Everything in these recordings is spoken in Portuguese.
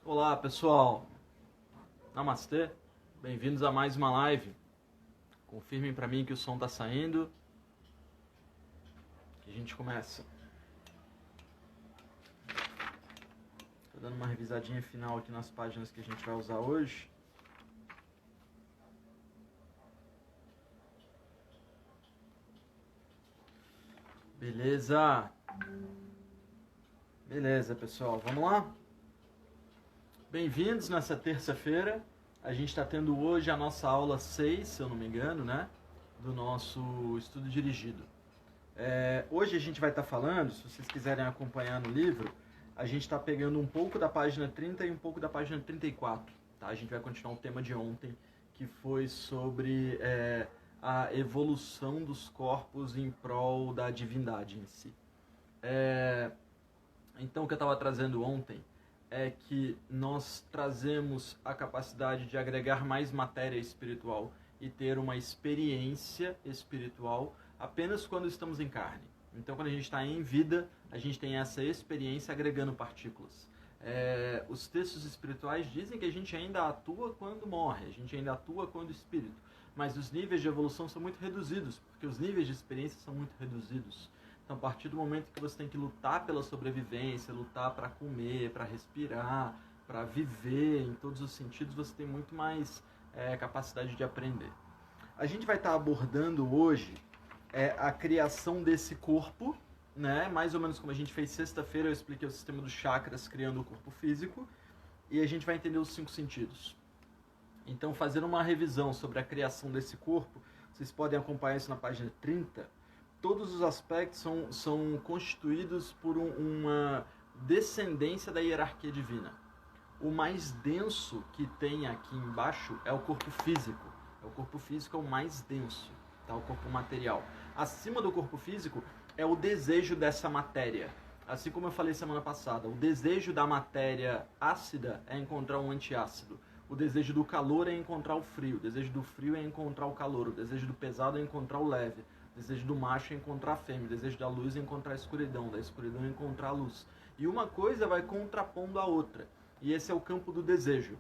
Olá pessoal, Namastê, bem-vindos a mais uma live. Confirmem para mim que o som está saindo, que a gente começa. Estou dando uma revisadinha final aqui nas páginas que a gente vai usar hoje. Beleza? Beleza pessoal, vamos lá? Bem-vindos nessa terça-feira. A gente está tendo hoje a nossa aula 6, se eu não me engano, né? Do nosso estudo dirigido. Hoje a gente vai estar falando, se vocês quiserem acompanhar no livro, a gente está pegando um pouco da página 30 e um pouco da página 34. Tá? A gente vai continuar o tema de ontem, que foi sobre a evolução dos corpos em prol da divindade em si. Então, o que eu estava trazendo ontem é que nós trazemos a capacidade de agregar mais matéria espiritual e ter uma experiência espiritual apenas quando estamos em carne. Então, quando a gente está em vida, a gente tem essa experiência agregando partículas. Os textos espirituais dizem que a gente ainda atua quando morre, a gente ainda atua quando espírito, mas os níveis de evolução são muito reduzidos, porque os níveis de experiência são muito reduzidos. Então, a partir do momento que você tem que lutar pela sobrevivência, lutar para comer, para respirar, para viver em todos os sentidos, você tem muito mais capacidade de aprender. A gente vai estar abordando hoje a criação desse corpo, né? Mais ou menos como a gente fez sexta-feira, eu expliquei o sistema dos chakras criando o corpo físico, e a gente vai entender os 5 sentidos. Então, fazendo uma revisão sobre a criação desse corpo, vocês podem acompanhar isso na página 30. Todos os aspectos são constituídos por uma descendência da hierarquia divina. O mais denso que tem aqui embaixo é o corpo físico. O corpo físico é o mais denso, tá? O corpo material. Acima do corpo físico é o desejo dessa matéria. Assim como eu falei semana passada, o desejo da matéria ácida é encontrar um antiácido. O desejo do calor é encontrar o frio. O desejo do frio é encontrar o calor. O desejo do pesado é encontrar o leve. O desejo do macho é encontrar a fêmea. O desejo da luz é encontrar a escuridão. Da escuridão é encontrar a luz. E uma coisa vai contrapondo a outra. E esse é o campo do desejo.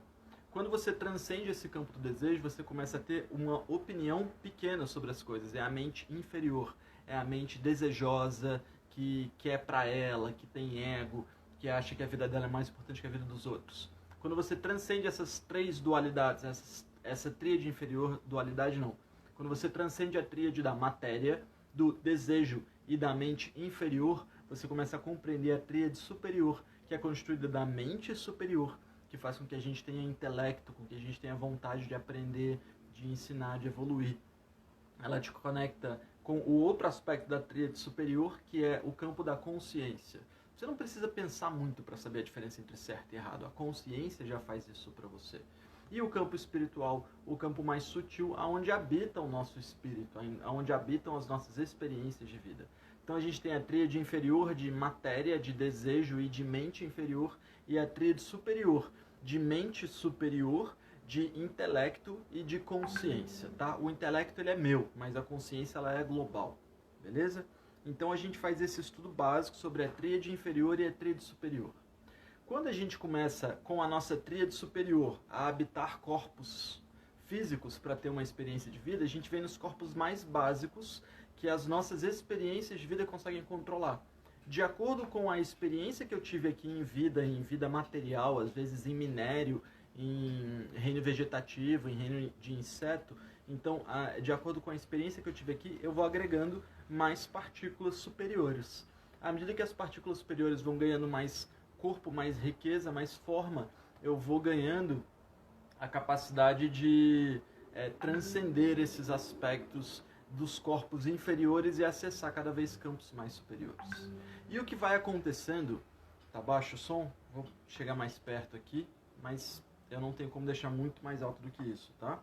Quando você transcende esse campo do desejo, você começa a ter uma opinião pequena sobre as coisas. É a mente inferior. É a mente desejosa, que quer pra ela, que tem ego, que acha que a vida dela é mais importante que a vida dos outros. Quando você transcende essas 3 dualidades, essa tríade inferior, dualidade não. Quando você transcende a tríade da matéria, do desejo e da mente inferior, você começa a compreender a tríade superior, que é constituída da mente superior, que faz com que a gente tenha intelecto, com que a gente tenha vontade de aprender, de ensinar, de evoluir. Ela te conecta com o outro aspecto da tríade superior, que é o campo da consciência. Você não precisa pensar muito para saber a diferença entre certo e errado. A consciência já faz isso para você. E o campo espiritual, o campo mais sutil, aonde habita o nosso espírito, aonde habitam as nossas experiências de vida. Então a gente tem a tríade inferior de matéria, de desejo e de mente inferior, e a tríade superior de mente superior, de intelecto e de consciência, tá? O intelecto ele é meu, mas a consciência ela é global, beleza? Então a gente faz esse estudo básico sobre a tríade inferior e a tríade superior. Quando a gente começa com a nossa tríade superior a habitar corpos físicos para ter uma experiência de vida, a gente vem nos corpos mais básicos que as nossas experiências de vida conseguem controlar. De acordo com a experiência que eu tive aqui em vida material, às vezes em minério, em reino vegetativo, em reino de inseto, então, de acordo com a experiência que eu tive aqui, eu vou agregando mais partículas superiores. À medida que as partículas superiores vão ganhando mais corpo, mais riqueza, mais forma, eu vou ganhando a capacidade de transcender esses aspectos dos corpos inferiores e acessar cada vez campos mais superiores. E o que vai acontecendo, tá baixo o som? Vou chegar mais perto aqui, mas eu não tenho como deixar muito mais alto do que isso, tá?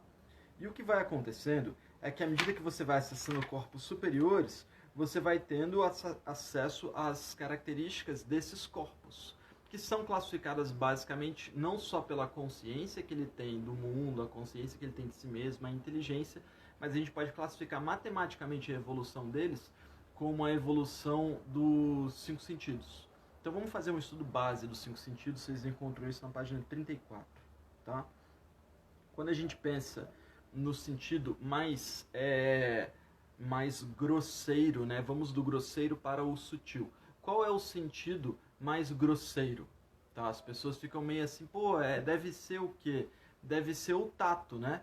E o que vai acontecendo é que à medida que você vai acessando corpos superiores, você vai tendo acesso às características desses corpos, que são classificadas basicamente não só pela consciência que ele tem do mundo, a consciência que ele tem de si mesmo, a inteligência, mas a gente pode classificar matematicamente a evolução deles como a evolução dos 5 sentidos. Então vamos fazer um estudo base dos 5 sentidos, vocês encontram isso na página 34, tá? Quando a gente pensa no sentido mais grosseiro, né? Vamos do grosseiro para o sutil. Qual é o sentido mais grosseiro? Tá? As pessoas ficam meio assim, pô, deve ser o quê? Deve ser o tato, né?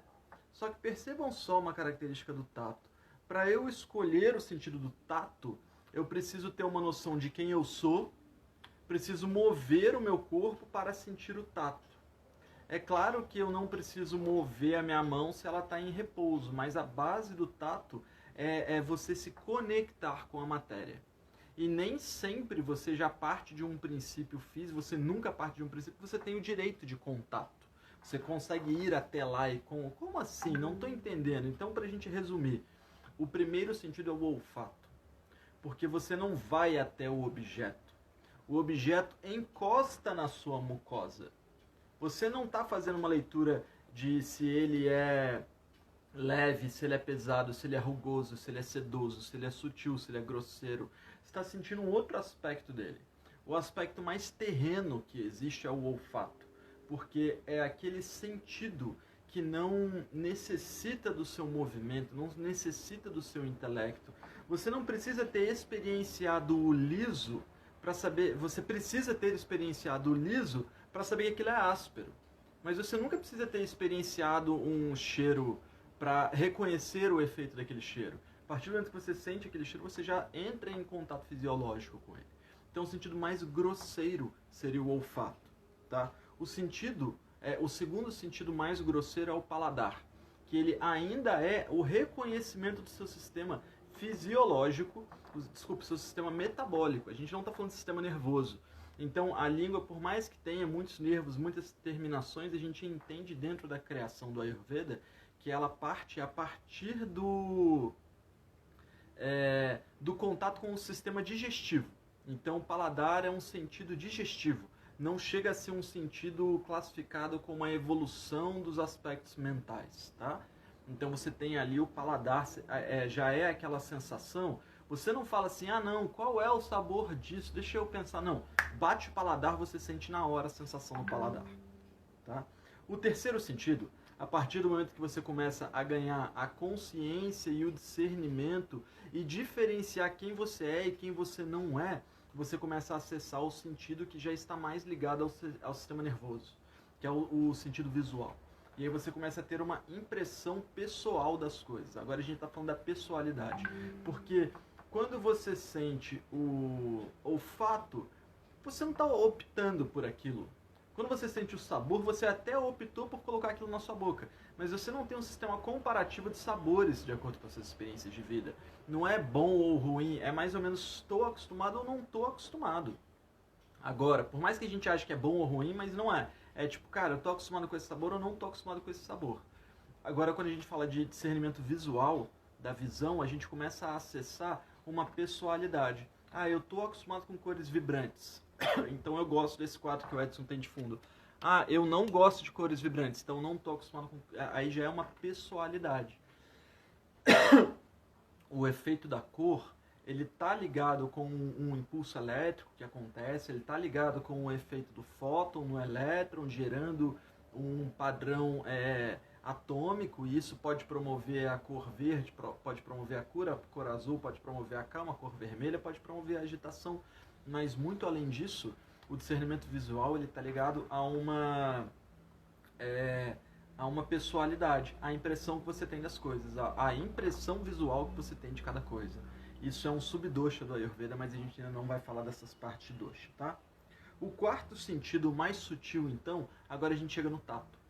Só que percebam só uma característica do tato. Para eu escolher o sentido do tato, eu preciso ter uma noção de quem eu sou, preciso mover o meu corpo para sentir o tato. É claro que eu não preciso mover a minha mão se ela está em repouso, mas a base do tato é você se conectar com a matéria. E nem sempre você já parte de um princípio físico, você nunca parte de um princípio, você tem o direito de contato. Você consegue ir até lá e como assim? Não estou entendendo. Então, para a gente resumir, o primeiro sentido é o olfato, porque você não vai até o objeto. O objeto encosta na sua mucosa. Você não está fazendo uma leitura de se ele é leve, se ele é pesado, se ele é rugoso, se ele é sedoso, se ele é sutil, se ele é grosseiro. Você está sentindo um outro aspecto dele. O aspecto mais terreno que existe é o olfato, porque é aquele sentido que não necessita do seu movimento, não necessita do seu intelecto. Você não precisa ter experienciado o liso para saber, você precisa ter experienciado o liso para saber que aquilo é áspero. Mas você nunca precisa ter experienciado um cheiro para reconhecer o efeito daquele cheiro. A partir do momento que você sente aquele cheiro, você já entra em contato fisiológico com ele. Então o sentido mais grosseiro seria o olfato, tá? O segundo sentido mais grosseiro é o paladar, que ele ainda é o reconhecimento do seu sistema fisiológico, seu sistema metabólico. A gente não está falando de sistema nervoso. Então, a língua, por mais que tenha muitos nervos, muitas terminações, a gente entende dentro da criação do Ayurveda que ela parte a partir do contato com o sistema digestivo. Então, o paladar é um sentido digestivo. Não chega a ser um sentido classificado como a evolução dos aspectos mentais, tá? Então, você tem ali o paladar, já é aquela sensação. Você não fala assim, não, qual é o sabor disso? Deixa eu pensar. Não, bate o paladar, você sente na hora a sensação do paladar. Tá? O terceiro sentido, a partir do momento que você começa a ganhar a consciência e o discernimento e diferenciar quem você é e quem você não é, você começa a acessar o sentido que já está mais ligado ao sistema nervoso, que é o sentido visual. E aí você começa a ter uma impressão pessoal das coisas. Agora a gente está falando da pessoalidade. Porque quando você sente o olfato, você não está optando por aquilo. Quando você sente o sabor, você até optou por colocar aquilo na sua boca. Mas você não tem um sistema comparativo de sabores de acordo com as suas experiências de vida. Não é bom ou ruim, é mais ou menos estou acostumado ou não estou acostumado. Agora, por mais que a gente ache que é bom ou ruim, mas não é. É tipo, cara, eu estou acostumado com esse sabor ou não estou acostumado com esse sabor. Agora, quando a gente fala de discernimento visual, da visão, a gente começa a acessar uma pessoalidade. Eu estou acostumado com cores vibrantes. Então eu gosto desse quadro que o Edson tem de fundo. Eu não gosto de cores vibrantes, então não estou acostumado com... Aí já é uma pessoalidade. O efeito da cor, ele está ligado com um impulso elétrico que acontece, ele está ligado com o efeito do fóton no elétron, gerando um padrão atômico, e isso pode promover a cor verde, pode promover a cor azul pode promover a calma, a cor vermelha pode promover a agitação. Mas muito além disso, o discernimento visual ele está ligado a uma pessoalidade, a impressão que você tem das coisas, a impressão visual que você tem de cada coisa. Isso é um subdosha do Ayurveda, mas a gente ainda não vai falar dessas partes de dosha, tá? O quarto sentido mais sutil, então, agora a gente chega no tato.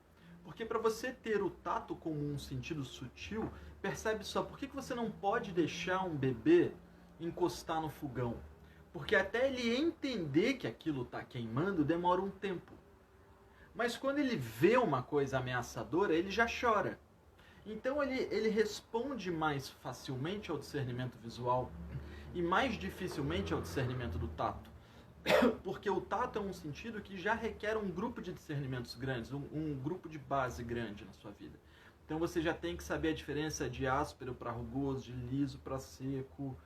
Porque para você ter o tato como um sentido sutil, percebe só, por que você não pode deixar um bebê encostar no fogão? Porque até ele entender que aquilo está queimando, demora um tempo. Mas quando ele vê uma coisa ameaçadora, ele já chora. Então ele responde mais facilmente ao discernimento visual e mais dificilmente ao discernimento do tato. Porque o tato é um sentido que já requer um grupo de discernimentos grandes, um grupo de base grande na sua vida. Então você já tem que saber a diferença de áspero para rugoso, de liso para seco,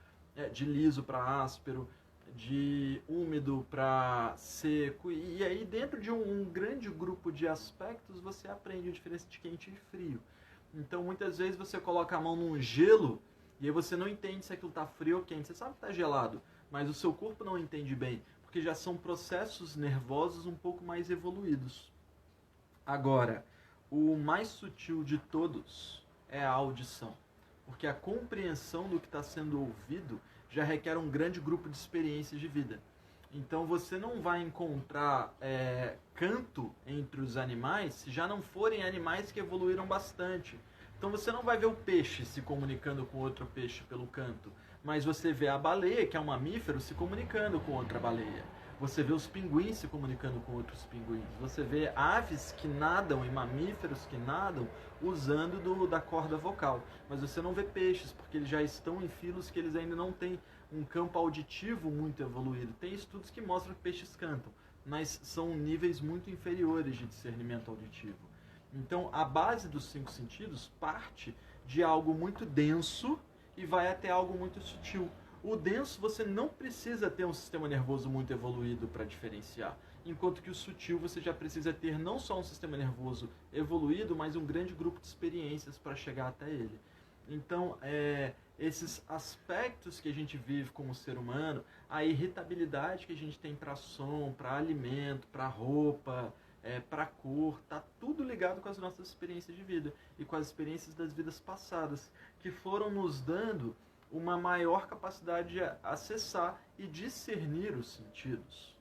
de liso para áspero. de úmido para seco, e aí dentro de um grande grupo de aspectos você aprende a diferença de quente e frio. Então muitas vezes você coloca a mão num gelo e aí você não entende se aquilo está frio ou quente. Você sabe que está gelado, mas o seu corpo não entende bem, porque já são processos nervosos um pouco mais evoluídos. Agora, o mais sutil de todos é a audição, porque a compreensão do que está sendo ouvido já requer um grande grupo de experiências de vida. Então você não vai encontrar canto entre os animais se já não forem animais que evoluíram bastante. Então você não vai ver o peixe se comunicando com outro peixe pelo canto, mas você vê a baleia, que é um mamífero, se comunicando com outra baleia. Você vê os pinguins se comunicando com outros pinguins. Você vê aves que nadam e mamíferos que nadam usando da corda vocal. Mas você não vê peixes, porque eles já estão em filos que eles ainda não têm um campo auditivo muito evoluído. Tem estudos que mostram que peixes cantam, mas são níveis muito inferiores de discernimento auditivo. Então, a base dos 5 sentidos parte de algo muito denso e vai até algo muito sutil. O denso você não precisa ter um sistema nervoso muito evoluído para diferenciar, enquanto que o sutil você já precisa ter não só um sistema nervoso evoluído, mas um grande grupo de experiências para chegar até ele. Então, esses aspectos que a gente vive como ser humano, a irritabilidade que a gente tem para som, para alimento, para roupa, para cor, tá tudo ligado com as nossas experiências de vida e com as experiências das vidas passadas, que foram nos dando uma maior capacidade de acessar e discernir os sentidos.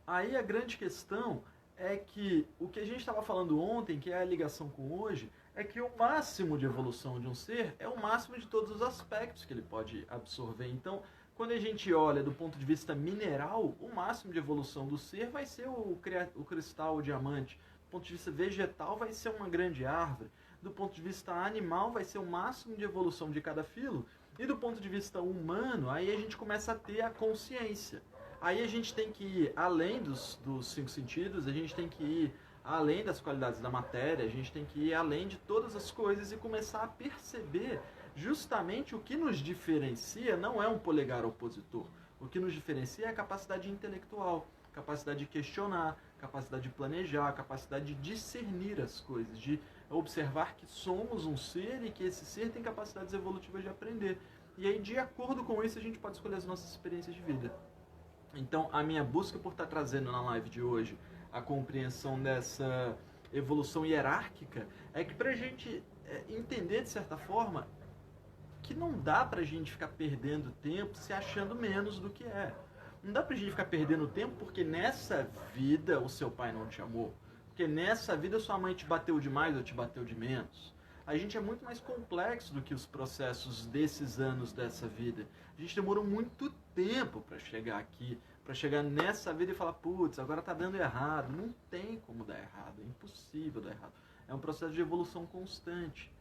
Aí a grande questão é que o que a gente estava falando ontem, que é a ligação com hoje, é que o máximo de evolução de um ser é o máximo de todos os aspectos que ele pode absorver. Então, quando a gente olha do ponto de vista mineral, o máximo de evolução do ser vai ser o cristal, o diamante. Do ponto de vista vegetal, vai ser uma grande árvore. Do ponto de vista animal, vai ser o máximo de evolução de cada filo. E do ponto de vista humano, aí a gente começa a ter a consciência. Aí a gente tem que ir além dos 5 sentidos, a gente tem que ir além das qualidades da matéria, a gente tem que ir além de todas as coisas e começar a perceber justamente o que nos diferencia não é um polegar opositor. O que nos diferencia é a capacidade intelectual, capacidade de questionar, capacidade de planejar, capacidade de discernir as coisas, de observar que somos um ser e que esse ser tem capacidades evolutivas de aprender. E aí, de acordo com isso, a gente pode escolher as nossas experiências de vida. Então, a minha busca por estar trazendo na live de hoje a compreensão dessa evolução hierárquica é que para a gente entender, de certa forma, que não dá pra gente ficar perdendo tempo se achando menos do que é. Não dá pra gente ficar perdendo tempo porque nessa vida o seu pai não te amou. Porque nessa vida sua mãe te bateu demais ou te bateu de menos. A gente é muito mais complexo do que os processos desses anos dessa vida. A gente demorou muito tempo para chegar aqui, para chegar nessa vida e falar, putz, agora tá dando errado. Não tem como dar errado, é impossível dar errado. É um processo de evolução constante.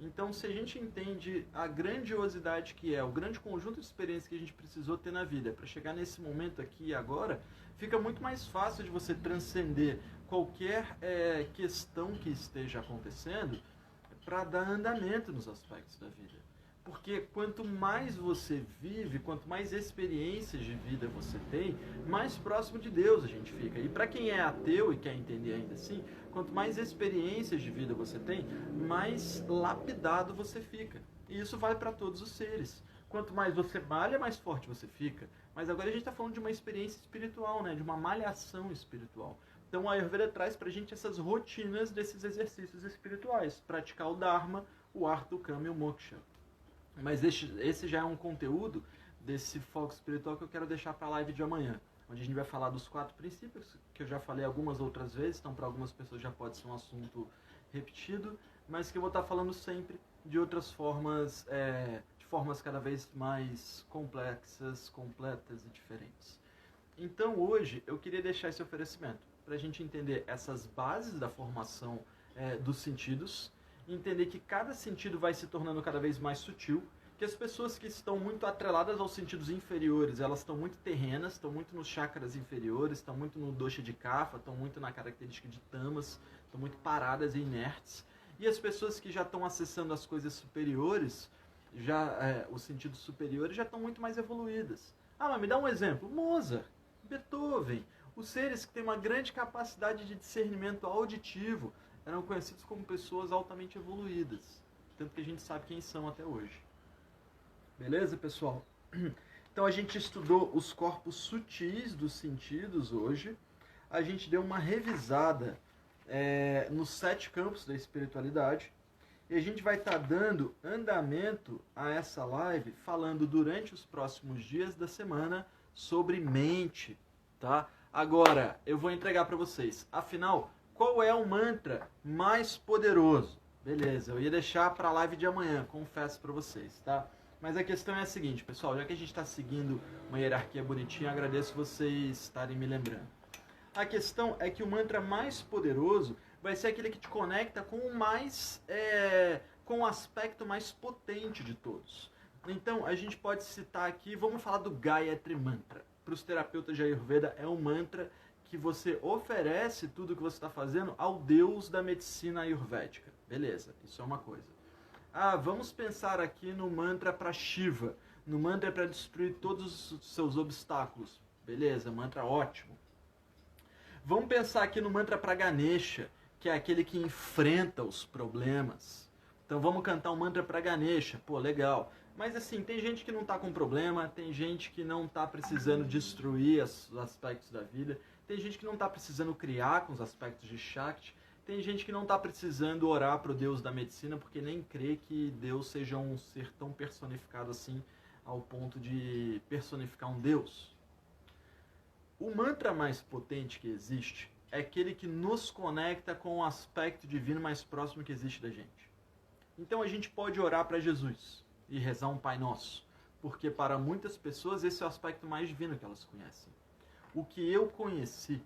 Então, se a gente entende a grandiosidade que é, o grande conjunto de experiências que a gente precisou ter na vida para chegar nesse momento aqui e agora, fica muito mais fácil de você transcender qualquer questão que esteja acontecendo para dar andamento nos aspectos da vida. Porque quanto mais você vive, quanto mais experiências de vida você tem, mais próximo de Deus a gente fica. E para quem é ateu e quer entender ainda assim, quanto mais experiências de vida você tem, mais lapidado você fica. E isso vale para todos os seres. Quanto mais você malha, mais forte você fica. Mas agora a gente está falando de uma experiência espiritual, né? De uma malhação espiritual. Então a Ayurveda traz para a gente essas rotinas desses exercícios espirituais. Praticar o Dharma, o Artha, o Kama e o Moksha. Mas esse já é um conteúdo desse foco espiritual que eu quero deixar para a live de amanhã, onde a gente vai falar dos 4 princípios, que eu já falei algumas outras vezes, então para algumas pessoas já pode ser um assunto repetido, mas que eu vou estar falando sempre de outras formas, de formas cada vez mais complexas, completas e diferentes. Então hoje eu queria deixar esse oferecimento, para a gente entender essas bases da formação dos sentidos, entender que cada sentido vai se tornando cada vez mais sutil, que as pessoas que estão muito atreladas aos sentidos inferiores, elas estão muito terrenas, estão muito nos chakras inferiores, estão muito no dosha de Kapha, estão muito na característica de Tamas, estão muito paradas e inertes. E as pessoas que já estão acessando as coisas superiores, os sentidos superiores já estão muito mais evoluídas. Ah, mas me dá um exemplo. Mozart, Beethoven, os seres que têm uma grande capacidade de discernimento auditivo eram conhecidos como pessoas altamente evoluídas. Tanto que a gente sabe quem são até hoje. Beleza, pessoal? Então a gente estudou os corpos sutis dos sentidos hoje. A gente deu uma revisada nos 7 campos da espiritualidade. E a gente vai estar dando andamento a essa live falando durante os próximos dias da semana sobre mente, tá? Agora, eu vou entregar para vocês. Afinal, qual é o mantra mais poderoso? Beleza, eu ia deixar para a live de amanhã, confesso para vocês, tá? Mas a questão é a seguinte, pessoal, já que a gente está seguindo uma hierarquia bonitinha, agradeço vocês estarem me lembrando. A questão é que o mantra mais poderoso vai ser aquele que te conecta com com o aspecto mais potente de todos. Então, a gente pode citar aqui, vamos falar do Gayatri Mantra. Para os terapeutas de Ayurveda, é um mantra que você oferece tudo o que você está fazendo ao deus da medicina ayurvédica. Beleza, isso é uma coisa. Ah, vamos pensar aqui no mantra para Shiva. No mantra para destruir todos os seus obstáculos. Beleza, mantra ótimo. Vamos pensar aqui no mantra para Ganesha, que é aquele que enfrenta os problemas. Então vamos cantar um mantra para Ganesha. Pô, legal. Mas assim, tem gente que não está com problema, tem gente que não está precisando destruir os aspectos da vida, tem gente que não está precisando criar com os aspectos de Shakti, tem gente que não está precisando orar para o Deus da medicina porque nem crê que Deus seja um ser tão personificado assim ao ponto de personificar um Deus. O mantra mais potente que existe é aquele que nos conecta com o aspecto divino mais próximo que existe da gente. Então a gente pode orar para Jesus e rezar um Pai Nosso, porque para muitas pessoas esse é o aspecto mais divino que elas conhecem. O que eu conheci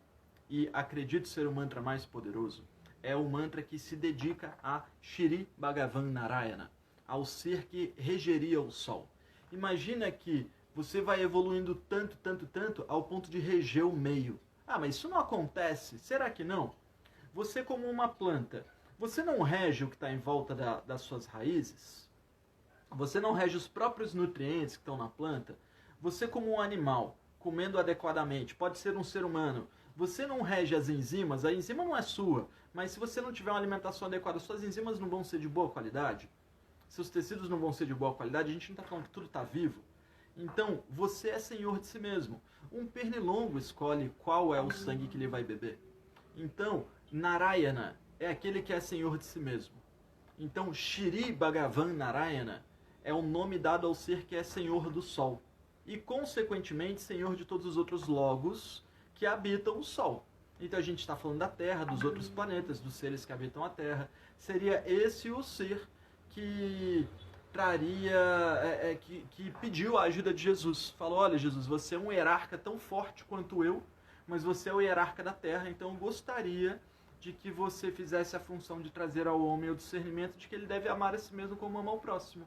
e acredito ser o mantra mais poderoso é o mantra que se dedica a Shri Bhagavan Narayana, ao ser que regeria o sol. Imagina que você vai evoluindo tanto, ao ponto de reger o meio. Ah, mas isso não acontece? Será que não? Você como uma planta, você não rege o que está em volta das suas raízes? Você não rege os próprios nutrientes que estão na planta? Você como um animal, comendo adequadamente, pode ser um ser humano, você não rege as enzimas? A enzima não é sua, mas se você não tiver uma alimentação adequada, suas enzimas não vão ser de boa qualidade? Seus tecidos não vão ser de boa qualidade? A gente não está falando que tudo está vivo? Então, você é senhor de si mesmo. Um pernilongo escolhe qual é o sangue que ele vai beber. Então, Narayana é aquele que é senhor de si mesmo. Então, Shri Bhagavan Narayana é o nome dado ao ser que é senhor do sol. E, consequentemente, senhor de todos os outros logos que habitam o sol. Então, a gente está falando da Terra, dos outros planetas, dos seres que habitam a Terra. Seria esse o ser que que pediu a ajuda de Jesus. Falou, olha Jesus, você é um hierarca tão forte quanto eu, mas você é o hierarca da Terra, então eu gostaria de que você fizesse a função de trazer ao homem o discernimento de que ele deve amar a si mesmo como ama ao próximo.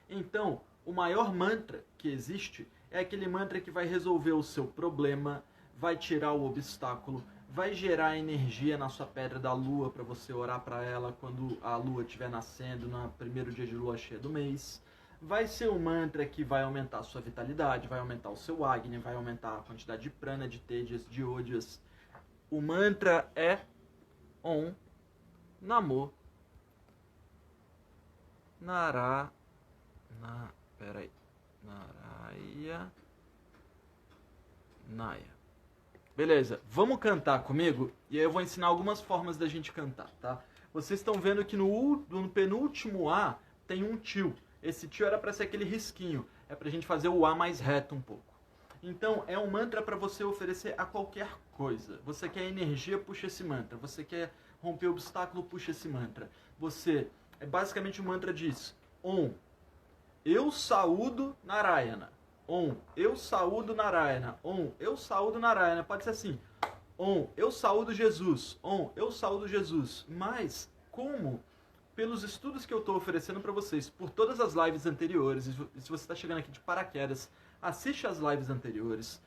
Então, o maior mantra que existe é aquele mantra que vai resolver o seu problema, vai tirar o obstáculo, vai gerar energia na sua pedra da lua para você orar para ela quando a lua estiver nascendo no primeiro dia de lua cheia do mês. Vai ser um mantra que vai aumentar a sua vitalidade, vai aumentar o seu Agni, vai aumentar a quantidade de prana, de tejas, de ojas. O mantra é Om Namo Naraya. Beleza, vamos cantar comigo? E aí eu vou ensinar algumas formas da gente cantar, tá? Vocês estão vendo que no penúltimo A tem um tio. Esse tio era para ser aquele risquinho. É pra gente fazer o A mais reto um pouco. Então, é um mantra para você oferecer a qualquer coisa. Você quer energia, puxa esse mantra. Você quer romper obstáculo, puxa esse mantra. Basicamente o mantra diz: Om, eu saúdo Narayana. Om, eu saúdo Narayana. Om, eu saúdo Narayana. Pode ser assim. Om, eu saúdo Jesus. Om, eu saúdo Jesus. Mas, como pelos estudos que eu estou oferecendo para vocês, por todas as lives anteriores, e se você está chegando aqui de paraquedas, assiste as lives anteriores,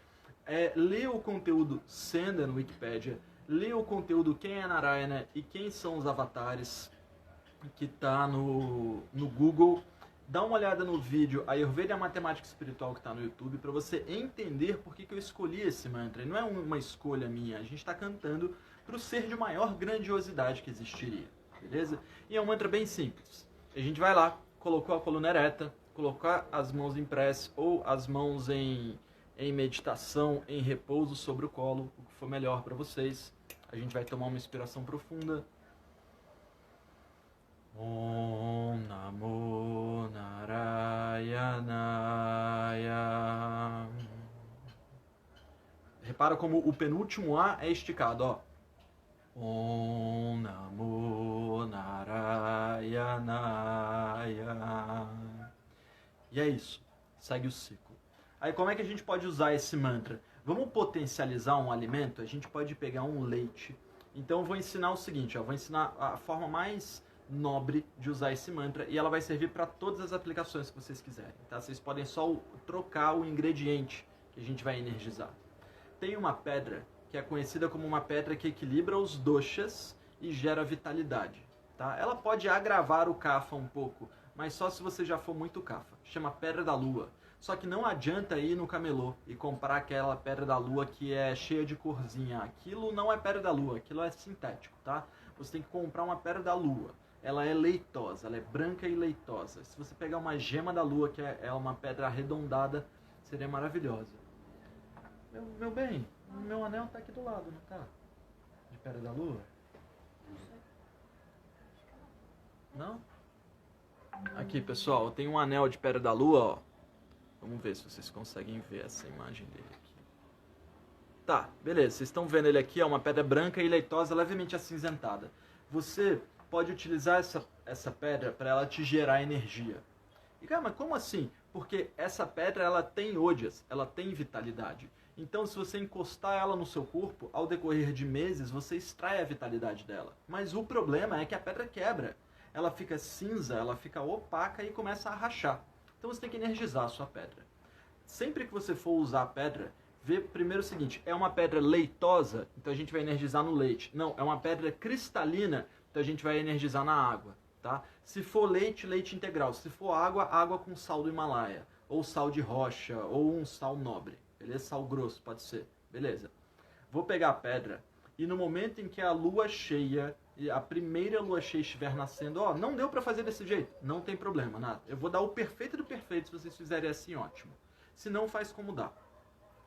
lê o conteúdo Senda no Wikipedia, lê o conteúdo Quem é Narayana e Quem são os Avatares, que está no Google. dá uma olhada no vídeo Ayurveda e a Matemática Espiritual que está no YouTube para você entender por que eu escolhi esse mantra. E não é uma escolha minha, a gente está cantando para o ser de maior grandiosidade que existiria, beleza? E é um mantra bem simples. A gente vai lá, colocou a coluna ereta, colocar as mãos em prece ou as mãos em meditação, em repouso sobre o colo, o que for melhor para vocês. A gente vai tomar uma inspiração profunda. Om Namo Narayanaya. Repara como o penúltimo A é esticado, ó. Om Namo Narayanaya. E é isso. Segue o ciclo. Aí como é que a gente pode usar esse mantra? Vamos potencializar um alimento? A gente pode pegar um leite. Então eu vou ensinar o seguinte, ó, vou ensinar a forma mais nobre de usar esse mantra e ela vai servir para todas as aplicações que vocês quiserem, tá? Vocês podem só trocar o ingrediente que a gente vai energizar. Tem uma pedra que é conhecida como uma pedra que equilibra os doshas e gera vitalidade, tá? Ela pode agravar o kapha um pouco, mas só se você já for muito kapha. Chama Pedra da Lua. Só que não adianta ir no camelô e comprar aquela Pedra da Lua que é cheia de corzinha. Aquilo não é Pedra da Lua, aquilo é sintético, tá? Você tem que comprar uma Pedra da Lua. Ela é leitosa, ela é branca e leitosa. Se você pegar uma gema da Lua, que é uma pedra arredondada, seria maravilhosa. Meu bem, meu anel tá aqui do lado, não tá? De Pedra da Lua? Não? Aqui, pessoal, tem um anel de Pedra da Lua, ó. Vamos ver se vocês conseguem ver essa imagem dele aqui. Tá, beleza. Vocês estão vendo ele aqui, é uma pedra branca e leitosa, levemente acinzentada. Você pode utilizar essa pedra para ela te gerar energia. E cara, mas como assim? Porque essa pedra ela tem ojas, ela tem vitalidade. Então se você encostar ela no seu corpo, ao decorrer de meses você extrai a vitalidade dela. Mas o problema é que a pedra quebra. Ela fica cinza, ela fica opaca e começa a rachar. Então você tem que energizar a sua pedra. Sempre que você for usar a pedra, vê primeiro o seguinte, é uma pedra leitosa, então a gente vai energizar no leite. Não, é uma pedra cristalina, então a gente vai energizar na água, tá? Se for leite, leite integral. Se for água, água com sal do Himalaia. Ou sal de rocha, ou um sal nobre. Beleza? Sal grosso, pode ser. Beleza. Vou pegar a pedra e no momento em que a lua cheia, a primeira lua cheia estiver nascendo, ó, não deu pra fazer desse jeito. Não tem problema, nada. Eu vou dar o perfeito do perfeito, se vocês fizerem assim, ótimo. Se não, faz como dá.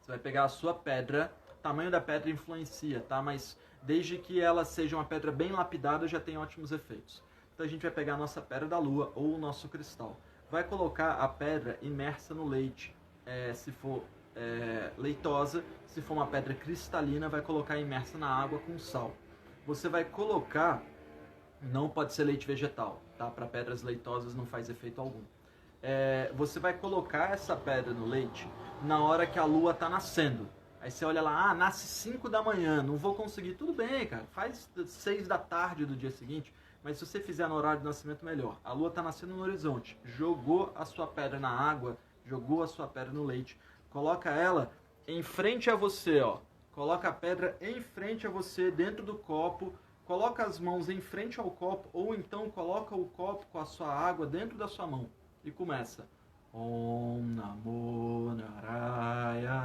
Você vai pegar a sua pedra, o tamanho da pedra influencia, tá? Mas desde que ela seja uma pedra bem lapidada, já tem ótimos efeitos. Então a gente vai pegar a nossa pedra da lua ou o nosso cristal. Vai colocar a pedra imersa no leite, se for leitosa. Se for uma pedra cristalina, vai colocar imersa na água com sal. Você vai colocar, não pode ser leite vegetal, tá? Para pedras leitosas não faz efeito algum. Você vai colocar essa pedra no leite na hora que a lua está nascendo. Aí você olha lá, nasce 5 da manhã, não vou conseguir. Tudo bem, cara, faz 6 da tarde do dia seguinte, mas se você fizer no horário de nascimento, melhor. A lua está nascendo no horizonte, jogou a sua pedra na água, jogou a sua pedra no leite, coloca ela em frente a você, ó. Coloca a pedra em frente a você, dentro do copo, coloca as mãos em frente ao copo, ou então coloca o copo com a sua água dentro da sua mão. E começa. Om Namo Narayanaya.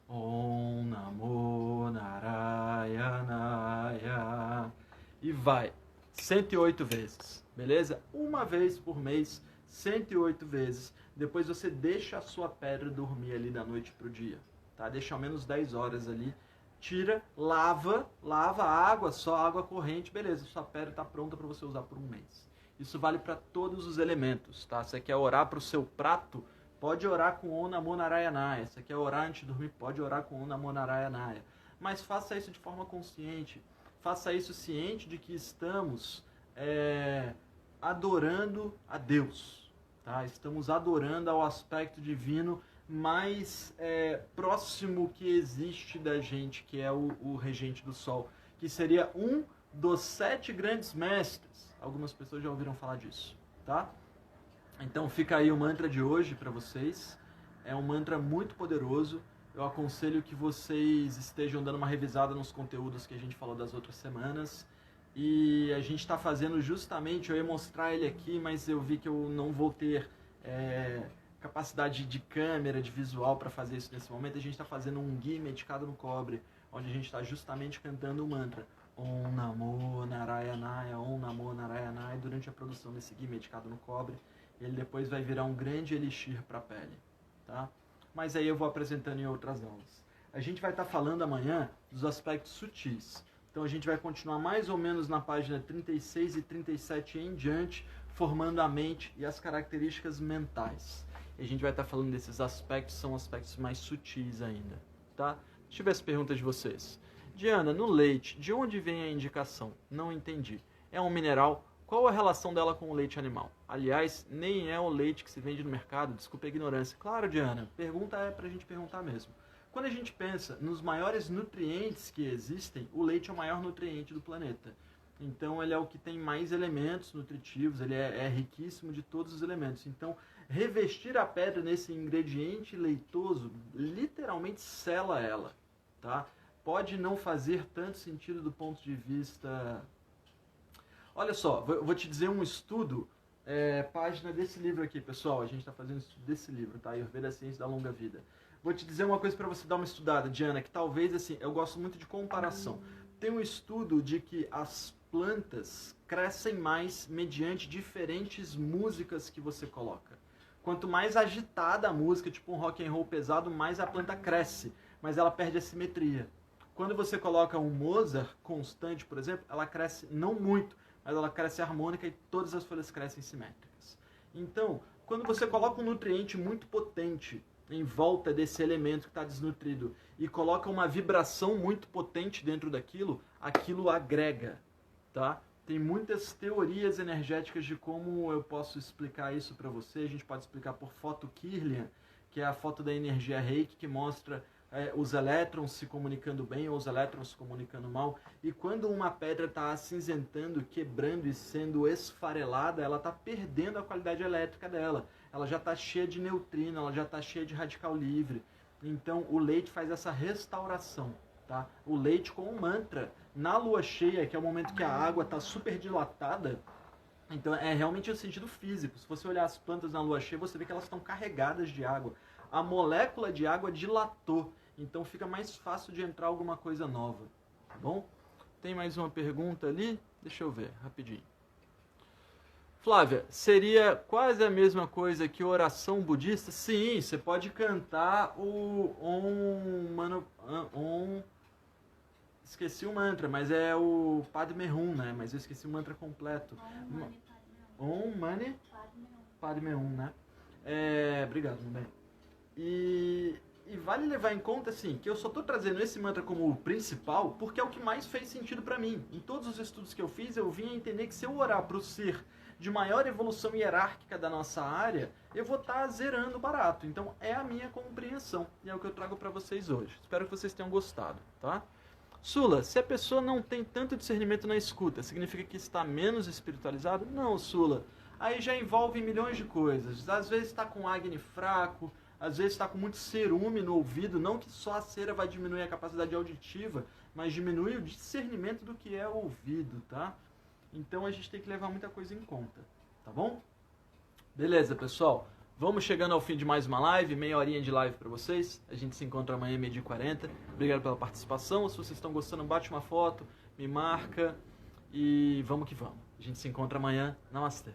Om Namo Narayanaya. E vai. 108 vezes. Beleza? Uma vez por mês, 108 vezes. Depois você deixa a sua pedra dormir ali da noite pro dia. Tá? Deixa ao menos 10 horas ali. Tira, lava a água, só água corrente. Beleza, sua pedra está pronta para você usar por um mês. Isso vale para todos os elementos, tá? Você quer orar para o seu prato? Pode orar com Om Namo Narayanaya. Você quer orar antes de dormir? Pode orar com Om Namo Narayanaya. Mas faça isso de forma consciente. Faça isso ciente de que estamos adorando a Deus, tá? Estamos adorando ao aspecto divino mais próximo que existe da gente, que é o regente do sol, que seria um dos 7 grandes mestres. Algumas pessoas já ouviram falar disso, tá? Então fica aí o mantra de hoje para vocês. É um mantra muito poderoso. Eu aconselho que vocês estejam dando uma revisada nos conteúdos que a gente falou das outras semanas. E a gente está fazendo justamente, eu ia mostrar ele aqui, mas eu vi que eu não vou ter capacidade de câmera, de visual para fazer isso nesse momento. A gente está fazendo um ghee medicado no cobre, onde a gente está justamente cantando o mantra Om Namo Narayanaya, Om Namo Narayanaya, durante a produção desse ghee medicado no cobre. Ele depois vai virar um grande elixir para a pele, tá? Mas aí eu vou apresentando em outras aulas. A gente vai estar falando amanhã dos aspectos sutis. Então a gente vai continuar mais ou menos na página 36 e 37 em diante, formando a mente e as características mentais. E a gente vai estar falando desses aspectos, são aspectos mais sutis ainda, tá? Deixa eu ver as perguntas de vocês. Diana, no leite, de onde vem a indicação? Não entendi. É um mineral? Qual a relação dela com o leite animal? Aliás, nem é o leite que se vende no mercado, desculpa a ignorância. Claro, Diana, pergunta é pra gente perguntar mesmo. Quando a gente pensa nos maiores nutrientes que existem, o leite é o maior nutriente do planeta. Então, ele é o que tem mais elementos nutritivos, ele é riquíssimo de todos os elementos. Então, revestir a pedra nesse ingrediente leitoso, literalmente sela ela, tá? Pode não fazer tanto sentido do ponto de vista... Olha só, vou te dizer um estudo, página desse livro aqui, pessoal. A gente está fazendo estudo desse livro, tá? Ayurveda, a Ciência da Longa Vida. Vou te dizer uma coisa para você dar uma estudada, Diana, que talvez, assim, eu gosto muito de comparação. Tem um estudo de que as plantas crescem mais mediante diferentes músicas que você coloca. Quanto mais agitada a música, tipo um rock and roll pesado, mais a planta cresce, mas ela perde a simetria. Quando você coloca um Mozart constante, por exemplo, ela cresce não muito, mas ela cresce harmônica e todas as folhas crescem simétricas. Então, quando você coloca um nutriente muito potente em volta desse elemento que está desnutrido e coloca uma vibração muito potente dentro daquilo, aquilo agrega, tá? Tem muitas teorias energéticas de como eu posso explicar isso para você. A gente pode explicar por foto Kirlian, que é a foto da energia Reiki, que mostra os elétrons se comunicando bem ou os elétrons se comunicando mal. E quando uma pedra está acinzentando, quebrando e sendo esfarelada, ela está perdendo a qualidade elétrica dela. Ela já está cheia de neutrino, ela já está cheia de radical livre. Então o leite faz essa restauração, tá? O leite com um mantra. Na lua cheia, que é o momento que a água está super dilatada, então é realmente o sentido físico. Se você olhar as plantas na lua cheia, você vê que elas estão carregadas de água. A molécula de água dilatou, então fica mais fácil de entrar alguma coisa nova, tá bom? Tem mais uma pergunta ali? Deixa eu ver, rapidinho. Flávia, seria quase a mesma coisa que oração budista? Sim, você pode cantar o Om... Esqueci o mantra, mas é o Padme Hum, né? Mas eu esqueci o mantra completo. Om Mani Padme Hum, né? Obrigado, meu bem. E vale levar em conta, assim, que eu só estou trazendo esse mantra como o principal porque é o que mais fez sentido para mim. Em todos os estudos que eu fiz, eu vim a entender que se eu orar para o ser de maior evolução hierárquica da nossa área, eu vou estar zerando o barato. Então, é a minha compreensão e é o que eu trago para vocês hoje. Espero que vocês tenham gostado, tá? Sula, se a pessoa não tem tanto discernimento na escuta, significa que está menos espiritualizado? Não, Sula. Aí já envolve milhões de coisas. Às vezes está com Agni fraco, às vezes está com muito cerume no ouvido. Não que só a cera vai diminuir a capacidade auditiva, mas diminui o discernimento do que é o ouvido, tá? Então a gente tem que levar muita coisa em conta, tá bom? Beleza, pessoal. Vamos chegando ao fim de mais uma live, meia horinha de live para vocês. A gente se encontra amanhã, 12h40. Obrigado pela participação. Se vocês estão gostando, bate uma foto, me marca e vamos que vamos. A gente se encontra amanhã. Namastê.